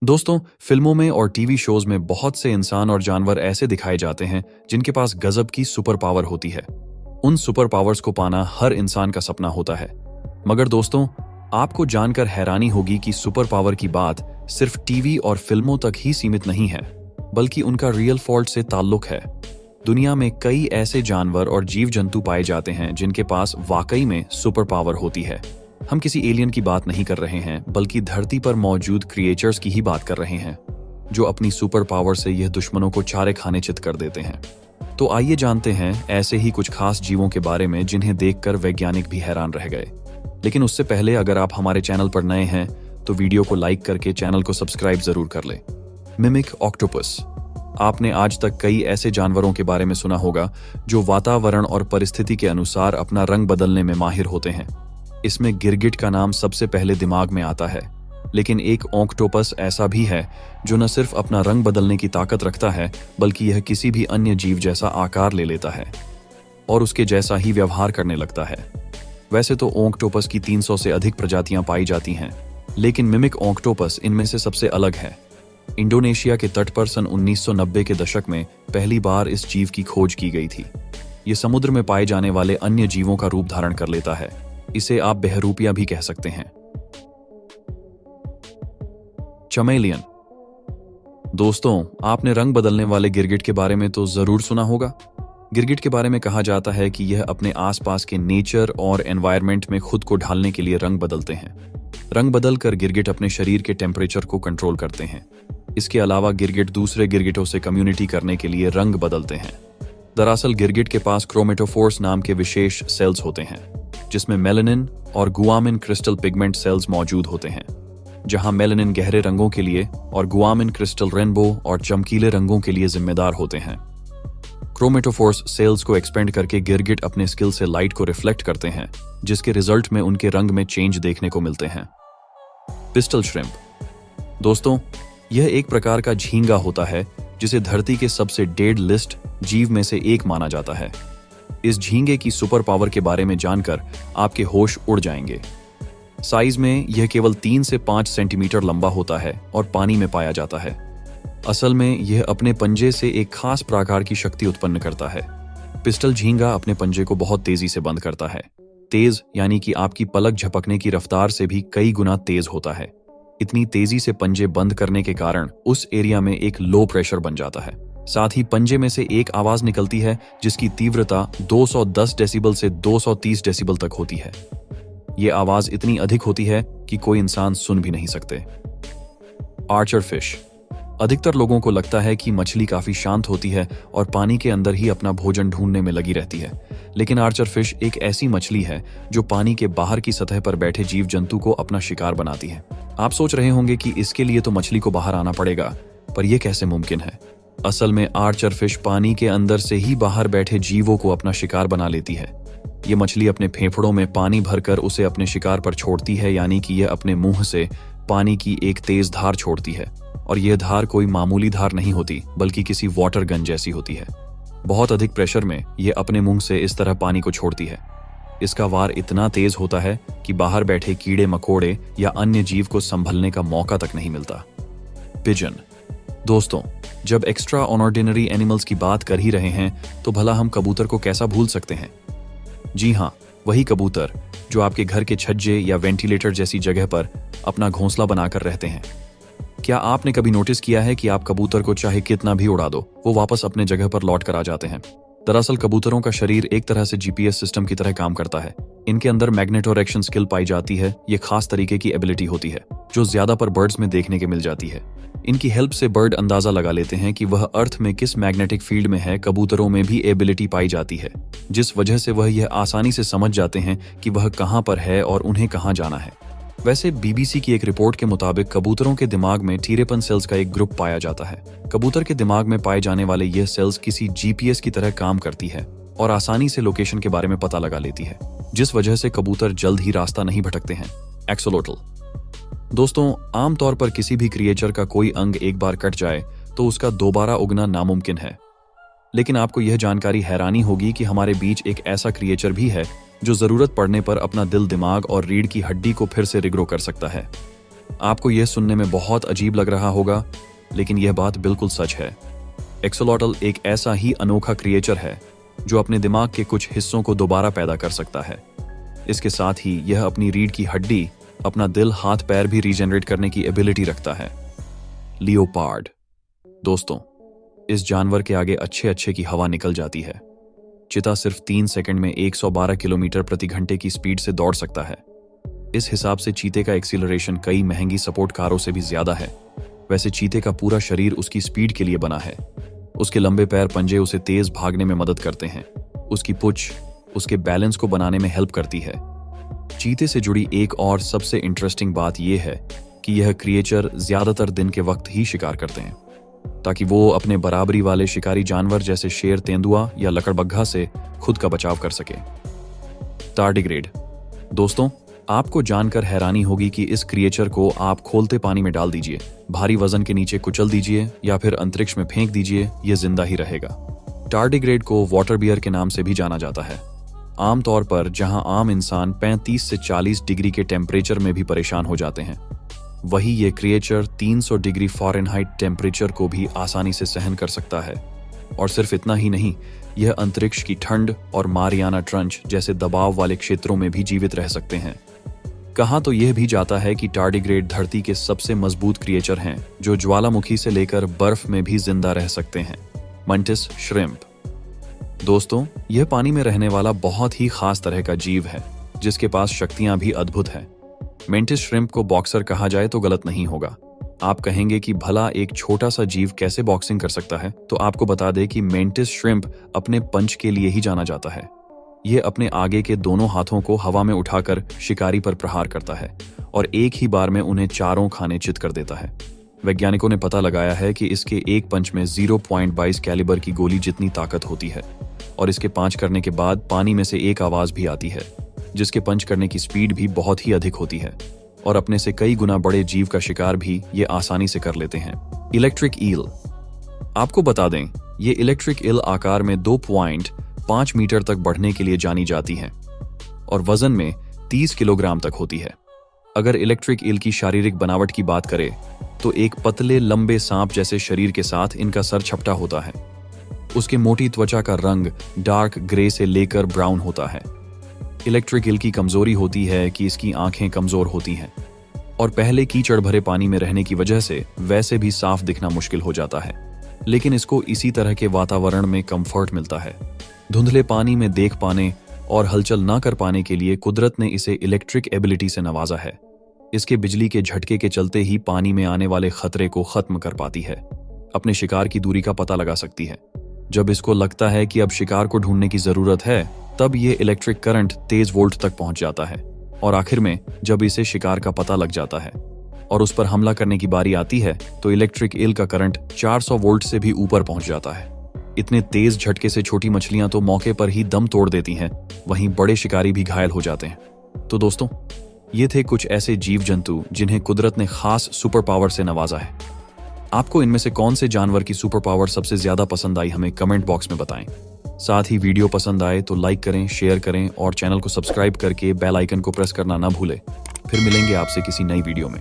दोस्तों, फिल्मों में और टीवी शोज में बहुत से इंसान और जानवर ऐसे दिखाए जाते हैं जिनके पास गजब की सुपर पावर होती है। उन सुपर पावर्स को पाना हर इंसान का सपना होता है। मगर दोस्तों, आपको जानकर हैरानी होगी कि सुपर पावर की बात सिर्फ टीवी और फिल्मों तक ही सीमित नहीं है, बल्कि उनका रियल वर्ल्ड से ताल्लुक है। दुनिया में कई ऐसे जानवर और जीव जंतु पाए जाते हैं जिनके पास वाकई में सुपर पावर होती है। हम किसी एलियन की बात नहीं कर रहे हैं, बल्कि धरती पर मौजूद क्रिएचर्स की ही बात कर रहे हैं, जो अपनी सुपर पावर से यह दुश्मनों को चारे खाने चित कर देते हैं। तो आइए जानते हैं ऐसे ही कुछ खास जीवों के बारे में जिन्हें देखकर वैज्ञानिक भी हैरान रह गए। लेकिन उससे पहले अगर आप हमारे चैनल पर नए हैं तो वीडियो को लाइक करके चैनल को सब्सक्राइब जरूर कर ले। Mimic octopus. आपने आज तक कई ऐसे जानवरों के बारे में सुना होगा जो वातावरण और परिस्थिति के अनुसार अपना रंग बदलने में माहिर होते हैं। इसमें गिरगिट का नाम सबसे पहले दिमाग में आता है, लेकिन एक ऑक्टोपस ऐसा भी है जो न सिर्फ अपना रंग बदलने की ताकत रखता है, बल्कि यह किसी भी अन्य जीव जैसा आकार ले लेता है और उसके जैसा ही व्यवहार करने लगता है। वैसे तो ऑक्टोपस की 300 से अधिक प्रजातियां पाई जाती हैं, लेकिन मिमिक ऑक्टोपस इनमें से सबसे अलग है। इंडोनेशिया के तट पर सन 1990 के दशक में पहली बार इस जीव की खोज की गई थी। ये समुद्र में पाए जाने वाले अन्य जीवों का रूप धारण कर लेता है। इसे आप बहरूपिया भी कह सकते हैं। चमेलियन। दोस्तों, आपने रंग बदलने वाले गिरगिट के बारे में तो जरूर सुना होगा। गिरगिट के बारे में कहा जाता है कि यह अपने आसपास के नेचर और एनवायरनमेंट में खुद को ढालने के लिए रंग बदलते हैं। रंग बदलकर गिरगिट अपने शरीर के टेम्परेचर को कंट्रोल करते हैं। इसके अलावा गिरगिट दूसरे गिरगिटों से कम्युनिटी करने के लिए रंग बदलते हैं। दरअसल गिरगिट के पास क्रोमेटोफोर्स नाम के विशेष सेल्स होते हैं, जिसमें मेलानिन और गुआमिन क्रिस्टल पिगमेंट सेल्स मौजूद होते हैं। जहां मेलानिन गहरे रंगों के लिए और गुआमिन क्रिस्टल रेनबो और चमकीले रंगों के लिए जिम्मेदार होते हैं। क्रोमेटोफोर्स सेल्स को एक्सपेंड करके गिरगिट अपने स्किल से लाइट को रिफ्लेक्ट करते हैं, जिसके रिजल्ट में उनके रंग में चेंज देखने को मिलते हैं। Pistol shrimp. दोस्तों, यह एक प्रकार का झींगा होता है जिसे धरती के सबसे डेड लिस्ट जीव में से एक माना जाता है। इस झींगे की सुपर पावर के बारे में जानकर आपके होश उड़ जाएंगे। साइज में यह केवल 3 से 5 सेंटीमीटर लंबा होता है और पानी में पाया जाता है। असल में यह अपने पंजे से एक खास प्रकार की शक्ति उत्पन्न करता है। पिस्टल झींगा अपने पंजे को बहुत तेजी से बंद करता है। तेज यानी कि आपकी पलक झपकने की रफ्तार से भी कई गुना तेज होता है। इतनी तेजी से पंजे बंद करने के कारण उस एरिया में एक लो प्रेशर बन जाता है। साथ ही पंजे में से एक आवाज निकलती है जिसकी तीव्रता 210 डेसिबल से 230 डेसिबल तक होती है। यह आवाज इतनी अधिक होती है कि कोई इंसान सुन भी नहीं सकते। Archer fish. अधिकतर लोगों को लगता है कि मछली काफी शांत होती है और पानी के अंदर ही अपना भोजन ढूंढने में लगी रहती है, लेकिन आर्चर फिश एक ऐसी मछली है जो पानी के बाहर की सतह पर बैठे जीव जंतु को अपना शिकार बनाती है। आप सोच रहे होंगे कि इसके लिए तो मछली को बाहर आना पड़ेगा, पर यह कैसे मुमकिन है? असल में आर्चर फिश पानी के अंदर से ही बाहर बैठे जीवों को अपना शिकार बना लेती है। ये मछली अपने फेफड़ों में पानी भरकर उसे अपने शिकार पर छोड़ती है, यानी कि यह अपने मुंह से पानी की एक तेज धार छोड़ती है, और यह धार कोई मामूली धार नहीं होती, बल्कि किसी वाटर गन जैसी होती है। बहुत अधिक प्रेशर में यह अपने मुंह से इस तरह पानी को छोड़ती है। इसका वार इतना तेज होता है कि बाहर बैठे कीड़े मकोड़े या अन्य जीव को संभलने का मौका तक नहीं मिलता। पिजन। दोस्तों, जब एक्स्ट्रा ऑर्डिनरी एनिमल्स की बात कर ही रहे हैं तो भला हम कबूतर को कैसा भूल सकते हैं? जी हाँ, वही कबूतर जो आपके घर के छज्जे या वेंटिलेटर जैसी जगह पर अपना घोंसला बनाकर रहते हैं। क्या आपने कभी नोटिस किया है कि आप कबूतर को चाहे कितना भी उड़ा दो, वो वापस अपने जगह पर लौट कर आ जाते हैं? दरअसल कबूतरों का शरीर एक तरह से जीपीएस सिस्टम की तरह काम करता है। इनके अंदर मैग्नेटोरेक्शन स्किल पाई जाती है। ये खास तरीके की एबिलिटी होती है जो ज्यादा पर बर्ड्स में देखने के मिल जाती है। इनकी हेल्प से बर्ड अंदाजा लगा लेते हैं कि वह अर्थ में किस मैग्नेटिक फील्ड में है। कबूतरों में भी एबिलिटी पाई जाती है, जिस वजह से वह यह आसानी से समझ जाते हैं कि वह कहां पर है और उन्हें कहां जाना है। वैसे बीबीसी की एक रिपोर्ट के मुताबिक कबूतरों के दिमाग में टीरेपन सेल्स का एक ग्रुप पाया जाता है। कबूतर के दिमाग में पाए जाने वाले यह सेल्स किसी जीपीएस की तरह काम करती है और आसानी से लोकेशन के बारे में पता लगा लेती है, जिस वजह से कबूतर जल्द ही रास्ता नहीं भटकते हैं। एक्सोलोटल। दोस्तों, आमतौर पर किसी भी क्रिएचर का कोई अंग एक बार कट जाए तो उसका दोबारा उगना नामुमकिन है, लेकिन आपको यह जानकारी हैरानी होगी कि हमारे बीच एक ऐसा क्रिएचर भी है जो जरूरत पड़ने पर अपना दिल, दिमाग और रीढ़ की हड्डी को फिर से रिग्रो कर सकता है। आपको यह सुनने में बहुत अजीब लग रहा होगा, लेकिन यह बात बिल्कुल सच है। एक्सोलॉटल एक ऐसा ही अनोखा क्रिएचर है जो अपने दिमाग के कुछ हिस्सों को दोबारा पैदा कर सकता है। इसके साथ ही यह अपनी रीढ़ की हड्डी, अपना दिल, हाथ पैर भी रीजनरेट करने की एबिलिटी रखता है। लियोपार्ड। दोस्तों, इस जानवर के आगे अच्छे अच्छे की हवा निकल जाती है। चीता सिर्फ 3 सेकंड में 112 किलोमीटर प्रति घंटे की स्पीड से दौड़ सकता है। इस हिसाब से चीते का एक्सीलरेशन कई महंगी सपोर्ट कारों से भी ज्यादा है। वैसे चीते का पूरा शरीर उसकी स्पीड के लिए बना है। उसके लंबे पैर पंजे उसे तेज भागने में मदद करते हैं। उसकी पूंछ उसके बैलेंस को बनाने में हेल्प करती है। चीते से जुड़ी एक और सबसे इंटरेस्टिंग बात यह है कि यह क्रिएचर ज्यादातर दिन के वक्त ही शिकार करते हैं, ताकि वो अपने बराबरी वाले शिकारी जानवर जैसे शेर, तेंदुआ या लकड़बग्घा से खुद का बचाव कर सके। टार्डिग्रेड। दोस्तों, आपको जानकर हैरानी होगी कि इस क्रिएचर को आप खोलते पानी में डाल दीजिए, भारी वजन के नीचे कुचल दीजिए या फिर अंतरिक्ष में फेंक दीजिए, यह जिंदा ही रहेगा। टार्डिग्रेड को वाटर बियर के नाम से भी जाना जाता है। आमतौर पर जहां आम इंसान 35 से 40 डिग्री के टेम्परेचर में भी परेशान हो जाते हैं, वही ये क्रिएचर 300 डिग्री फ़ारेनहाइट टेम्परेचर को भी आसानी से सहन कर सकता है। और सिर्फ इतना ही नहीं, यह अंतरिक्ष की ठंड और मारियाना ट्रंच जैसे दबाव वाले क्षेत्रों में भी जीवित रह सकते हैं। कहा तो यह भी जाता है कि टार्डिग्रेड धरती के सबसे मजबूत क्रिएचर हैं, जो ज्वालामुखी से लेकर बर्फ में भी जिंदा रह सकते हैं। Mantis shrimp. दोस्तों, यह पानी में रहने वाला बहुत ही खास तरह का जीव है, जिसके पास शक्तियां भी अद्भुत हैं। मेंटिस श्रिम्प को बॉक्सर कहा जाए तो गलत नहीं होगा। आप कहेंगे कि भला एक छोटा सा जीव कैसे बॉक्सिंग कर सकता है, तो आपको बता दें कि मेंटिस श्रिम्प अपने पंच के लिए ही जाना जाता है। यह अपने आगे के दोनों हाथों को हवा में उठाकर शिकारी पर प्रहार करता है और एक ही बार में उन्हें चारों खाने चित कर देता है। वैज्ञानिकों ने पता लगाया है कि इसके एक पंच में 0.22 कैलिबर की गोली जितनी ताकत होती है, और इसके 5 करने के बाद पानी में से एक आवाज भी आती है, जिसके पंच करने की स्पीड भी बहुत ही अधिक होती है, और अपने से कई गुना बड़े जीव का शिकार भी ये आसानी से कर लेते हैं। Electric eel. आपको बता दें, ये इलेक्ट्रिक ईल आकार में 2.5 मीटर तक बढ़ने के लिए जानी जाती हैं और वजन में 30 किलोग्राम तक होती है। अगर इलेक्ट्रिक ईल की शारीरिक बनावट की बात करें तो एक पतले लंबे सांप जैसे शरीर के साथ इनका सर छपटा होता है। उसके मोटी त्वचा का रंग डार्क ग्रे से लेकर ब्राउन होता है। इलेक्ट्रिक ईल की कमजोरी होती है कि इसकी आंखें कमजोर होती हैं और पहले कीचड़ भरे पानी में रहने की वजह से वैसे भी साफ दिखना मुश्किल हो जाता है, लेकिन इसको इसी तरह के वातावरण में कंफर्ट मिलता है। धुंधले पानी में देख पाने और हलचल ना कर पाने के लिए कुदरत ने इसे इलेक्ट्रिक एबिलिटी से नवाजा है। इसके बिजली के झटके के चलते ही पानी में आने वाले खतरे को खत्म कर पाती है, अपने शिकार की दूरी का पता लगा सकती है। जब इसको लगता है कि अब शिकार को ढूंढने की जरूरत है, तब ये इलेक्ट्रिक करंट तेज वोल्ट तक पहुंच जाता है, और आखिर में जब इसे शिकार का पता लग जाता है और उस पर हमला करने की बारी आती है, तो इलेक्ट्रिक ईल का करंट 400 वोल्ट से भी ऊपर पहुंच जाता है। इतने तेज झटके से छोटी मछलियां तो मौके पर ही दम तोड़ देती हैं, वहीं बड़े शिकारी भी घायल हो जाते हैं। तो दोस्तों, ये थे कुछ ऐसे जीव जंतु जिन्हें कुदरत ने खास सुपर पावर से नवाजा है। आपको इनमें से कौन से जानवर की सुपर पावर सबसे ज्यादा पसंद आई, हमें कमेंट बॉक्स में बताएं। साथ ही वीडियो पसंद आए तो लाइक करें, शेयर करें और चैनल को सब्सक्राइब करके बेल आइकन को प्रेस करना ना भूलें। फिर मिलेंगे आपसे किसी नई वीडियो में।